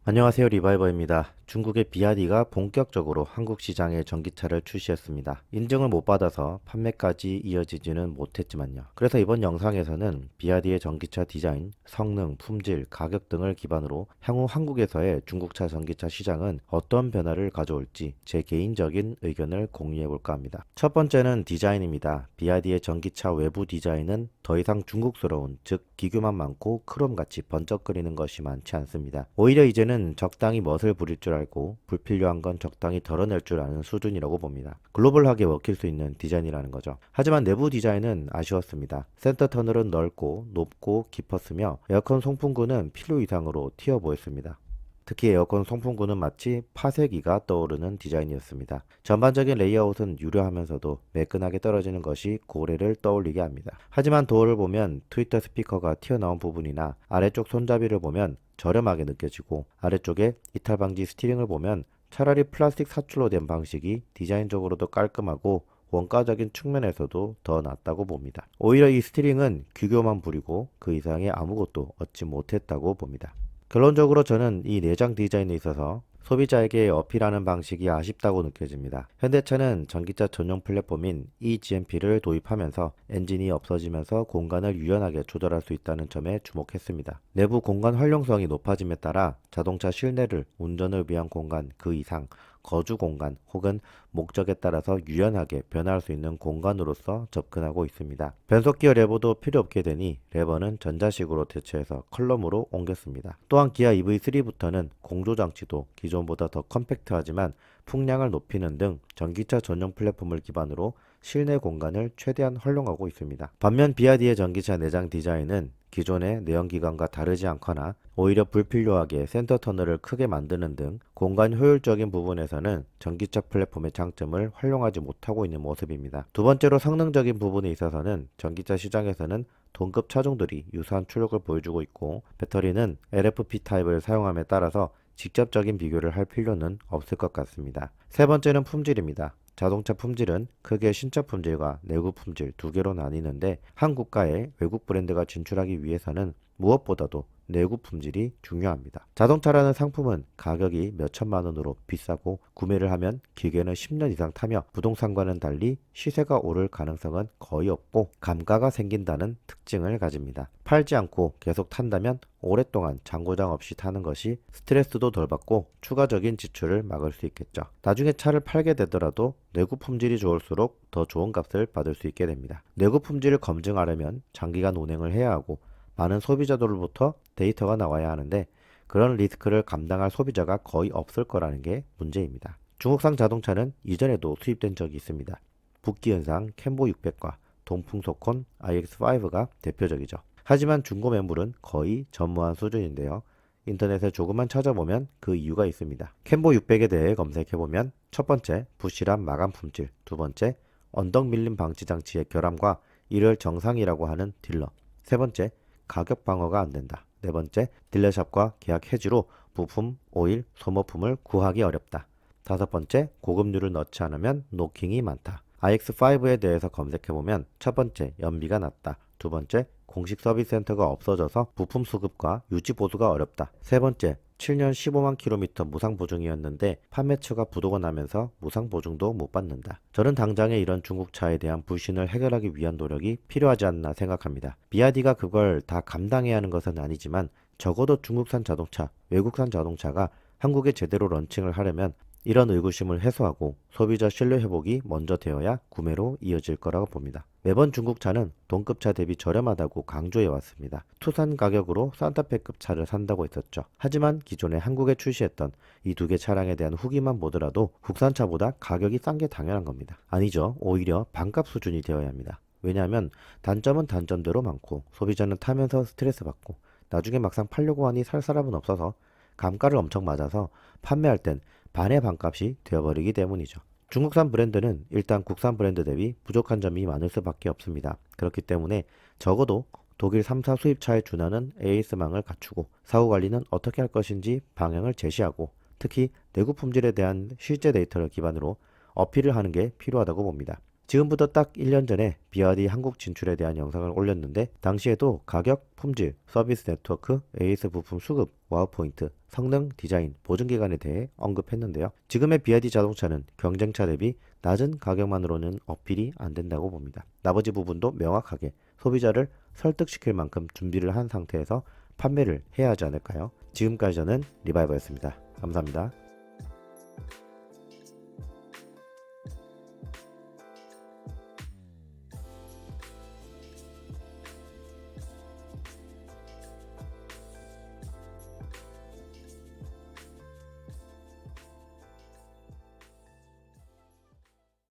안녕하세요, 리바이버입니다. 중국의 비아디가 본격적으로 한국 시장에 전기차를 출시했습니다. 인증을 못 받아서 판매까지 이어지지는 못했지만요. 그래서 이번 영상에서는 비아디의 전기차 디자인, 성능, 품질, 가격 등을 기반으로 향후 한국에서의 중국차 전기차 시장은 어떤 변화를 가져올지 제 개인적인 의견을 공유해 볼까 합니다. 첫 번째는 디자인입니다. 비아디의 전기차 외부 디자인은 더 이상 중국스러운, 즉 기교만 많고 크롬같이 번쩍거리는 것이 많지 않습니다. 오히려 이제는 적당히 멋을 부릴 줄 알고 불필요한 건 적당히 덜어낼 줄 아는 수준이라고 봅니다. 글로벌하게 먹힐 수 있는 디자인이라는 거죠. 하지만 내부 디자인은 아쉬웠습니다. 센터 터널은 넓고 높고 깊었으며 에어컨 송풍구는 필요 이상으로 튀어 보였습니다. 특히 에어컨 송풍구는 마치 파쇄기가 떠오르는 디자인이었습니다. 전반적인 레이아웃은 유려하면서도 매끈하게 떨어지는 것이 고래를 떠올리게 합니다. 하지만 도어를 보면 트위터 스피커가 튀어나온 부분이나 아래쪽 손잡이를 보면 저렴하게 느껴지고, 아래쪽에 이탈 방지 스티링을 보면 차라리 플라스틱 사출로 된 방식이 디자인적으로도 깔끔하고 원가적인 측면에서도 더 낫다고 봅니다. 오히려 이 스티링은 규교만 부리고 그 이상의 아무것도 얻지 못했다고 봅니다. 결론적으로 저는 이 내장 디자인에 있어서 소비자에게 어필하는 방식이 아쉽다고 느껴집니다. 현대차는 전기차 전용 플랫폼인 eGMP를 도입하면서 엔진이 없어지면서 공간을 유연하게 조절할 수 있다는 점에 주목했습니다. 내부 공간 활용성이 높아짐에 따라 자동차 실내를 운전을 위한 공간 그 이상 거주 공간 혹은 목적에 따라서 유연하게 변화할 수 있는 공간으로서 접근하고 있습니다. 변속기어 레버도 필요 없게 되니 레버는 전자식으로 대체해서 컬럼으로 옮겼습니다. 또한 기아 EV3부터는 공조장치도 기존보다 더 컴팩트하지만 풍량을 높이는 등 전기차 전용 플랫폼을 기반으로 실내 공간을 최대한 활용하고 있습니다. 반면 비아디의 전기차 내장 디자인은 기존의 내연기관과 다르지 않거나 오히려 불필요하게 센터 터널을 크게 만드는 등 공간 효율적인 부분에서는 전기차 플랫폼의 장점을 활용하지 못하고 있는 모습입니다. 두 번째로 성능적인 부분에 있어서는 전기차 시장에서는 동급 차종들이 유사한 출력을 보여주고 있고, 배터리는 LFP 타입을 사용함에 따라서 직접적인 비교를 할 필요는 없을 것 같습니다. 세 번째는 품질입니다. 자동차 품질은 크게 신차 품질과 내구 품질 두 개로 나뉘는데, 한 국가에 외국 브랜드가 진출하기 위해서는 무엇보다도 내구 품질이 중요합니다. 자동차라는 상품은 가격이 몇 천만 원으로 비싸고 구매를 하면 길게는 10년 이상 타며 부동산과는 달리 시세가 오를 가능성은 거의 없고 감가가 생긴다는 특징을 가집니다. 팔지 않고 계속 탄다면 오랫동안 잔고장 없이 타는 것이 스트레스도 덜 받고 추가적인 지출을 막을 수 있겠죠. 나중에 차를 팔게 되더라도 내구 품질이 좋을수록 더 좋은 값을 받을 수 있게 됩니다. 내구 품질을 검증하려면 장기간 운행을 해야 하고 많은 소비자들로부터 데이터가 나와야 하는데, 그런 리스크를 감당할 소비자가 거의 없을 거라는 게 문제입니다. 중국산 자동차는 이전에도 수입된 적이 있습니다. 붓기현상 캔보 600과 동풍소콘 iX5가 대표적이죠. 하지만 중고 매물은 거의 전무한 수준인데요. 인터넷에 조금만 찾아보면 그 이유가 있습니다. 캔보 600에 대해 검색해보면 첫 번째, 부실한 마감 품질, 두 번째, 언덕 밀림 방지 장치의 결함과 이를 정상이라고 하는 딜러, 세 번째, 가격 방어가 안 된다. 네 번째, 딜러샵과 계약 해지로 부품, 오일, 소모품을 구하기 어렵다. 다섯 번째, 고급류를 넣지 않으면 노킹이 많다. iX5에 대해서 검색해보면 첫 번째, 연비가 낮다. 두 번째, 공식 서비스 센터가 없어져서 부품 수급과 유지 보수가 어렵다. 세 번째, 7년 15만 킬로미터 무상 보증이었는데 판매처가 부도가 나면서 무상 보증도 못 받는다. 저는 당장에 이런 중국차에 대한 불신을 해결하기 위한 노력이 필요하지 않나 생각합니다. 비아디가 그걸 다 감당해야 하는 것은 아니지만 적어도 중국산 자동차, 외국산 자동차가 한국에 제대로 런칭을 하려면 이런 의구심을 해소하고 소비자 신뢰 회복이 먼저 되어야 구매로 이어질 거라고 봅니다. 매번 중국차는 동급차 대비 저렴하다고 강조해 왔습니다. 투싼 가격으로 산타페급 차를 산다고 했었죠. 하지만 기존에 한국에 출시했던 이 두 개 차량에 대한 후기만 보더라도 국산차보다 가격이 싼 게 당연한 겁니다. 아니죠. 오히려 반값 수준이 되어야 합니다. 왜냐하면 단점은 단점대로 많고 소비자는 타면서 스트레스 받고 나중에 막상 팔려고 하니 살 사람은 없어서 감가를 엄청 맞아서 판매할 땐 반의 반값이 되어버리기 때문이죠. 중국산 브랜드는 일단 국산 브랜드 대비 부족한 점이 많을 수밖에 없습니다. 그렇기 때문에 적어도 독일 3사 수입차에 준하는 AS망을 갖추고 사후 관리는 어떻게 할 것인지 방향을 제시하고, 특히 내구 품질에 대한 실제 데이터를 기반으로 어필을 하는 게 필요하다고 봅니다. 지금부터 딱 1년 전에 비아디 한국 진출에 대한 영상을 올렸는데 당시에도 가격, 품질, 서비스 네트워크, AS 부품 수급, 와우 포인트, 성능, 디자인, 보증 기간에 대해 언급했는데요. 지금의 비아디 자동차는 경쟁차 대비 낮은 가격만으로는 어필이 안 된다고 봅니다. 나머지 부분도 명확하게 소비자를 설득시킬 만큼 준비를 한 상태에서 판매를 해야 하지 않을까요? 지금까지 저는 리바이버였습니다. 감사합니다.